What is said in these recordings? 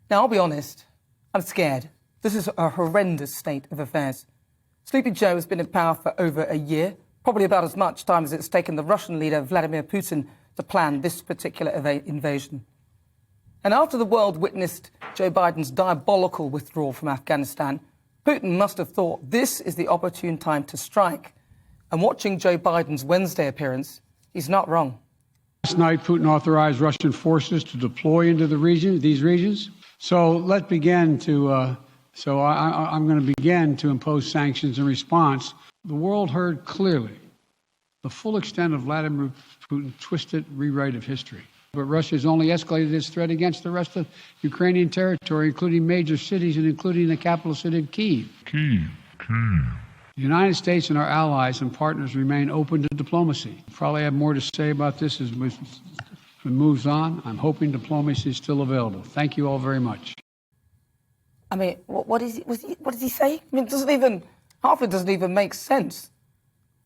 Now, I'll be honest, I'm scared. This is a horrendous state of affairs. Sleepy Joe has been in power for over a year, probably about as much time as it's taken the Russian leader Vladimir Putin to plan this particular invasion. And after the world witnessed Joe Biden's diabolical withdrawal from Afghanistan, Putin must have thought this is the opportune time to strike. And watching Joe Biden's Wednesday appearance, he's not wrong. Last night, Putin authorized Russian forces to deploy into these regions. So let's begin to, I'm going to begin to impose sanctions in response. The world heard clearly the full extent of Vladimir Putin's twisted rewrite of history. But Russia has only escalated its threat against the rest of Ukrainian territory, including major cities and including the capital city of Kyiv. The United States and our allies and partners remain open to diplomacy. Probably have more to say about this as it moves on. I'm hoping diplomacy is still available. Thank you all very much. I mean, what does he say? I mean, half it doesn't even make sense.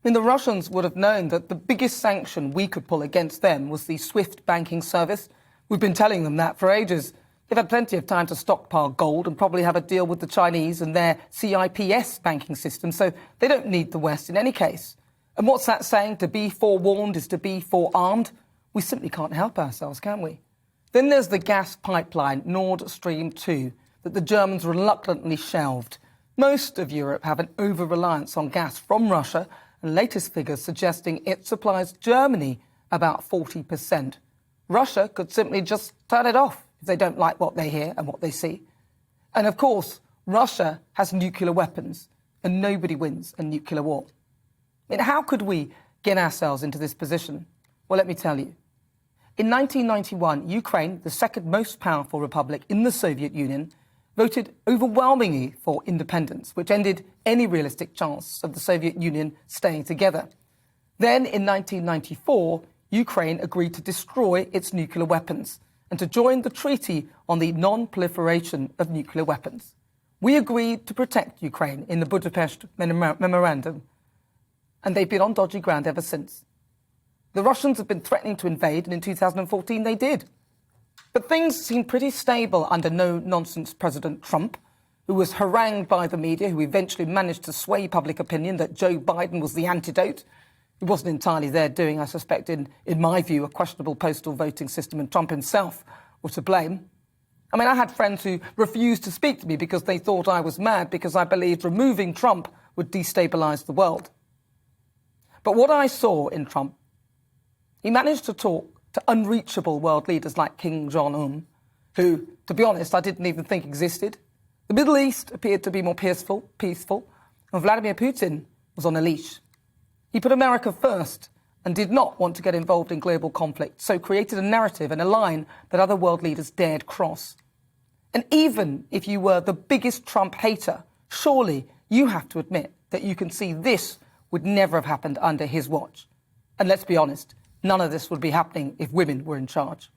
I mean, the Russians would have known that the biggest sanction we could pull against them was the SWIFT banking service. We've been telling them that for ages. They've had plenty of time to stockpile gold and probably have a deal with the Chinese and their CIPS banking system, so they don't need the West in any case. And what's that saying? To be forewarned is to be forearmed? We simply can't help ourselves, can we? Then there's the gas pipeline, Nord Stream 2, that the Germans reluctantly shelved. Most of Europe have an over-reliance on gas from Russia, and latest figures suggesting it supplies Germany about 40%. Russia could simply just turn it off if they don't like what they hear and what they see. And of course, Russia has nuclear weapons, and nobody wins a nuclear war. I mean, how could we get ourselves into this position? Well, let me tell you. In 1991, Ukraine, the second most powerful republic in the Soviet Union, voted overwhelmingly for independence, which ended any realistic chance of the Soviet Union staying together. Then, in 1994, Ukraine agreed to destroy its nuclear weapons and to join the Treaty on the Non-Proliferation of Nuclear Weapons. We agreed to protect Ukraine in the Budapest Memorandum, and they've been on dodgy ground ever since. The Russians have been threatening to invade, and in 2014 they did. But things seemed pretty stable under no-nonsense President Trump, who was harangued by the media, who eventually managed to sway public opinion that Joe Biden was the antidote. It wasn't entirely their doing, I suspect, in my view, a questionable postal voting system, and Trump himself were to blame. I mean, I had friends who refused to speak to me because they thought I was mad because I believed removing Trump would destabilise the world. But what I saw in Trump, he managed to talk to unreachable world leaders like Kim Jong-un, who, to be honest, I didn't even think existed. The Middle East appeared to be more peaceful, and Vladimir Putin was on a leash. He put America first and did not want to get involved in global conflict, so created a narrative and a line that other world leaders dared cross. And even if you were the biggest Trump hater, surely you have to admit that you can see this would never have happened under his watch. And let's be honest, none of this would be happening if women were in charge.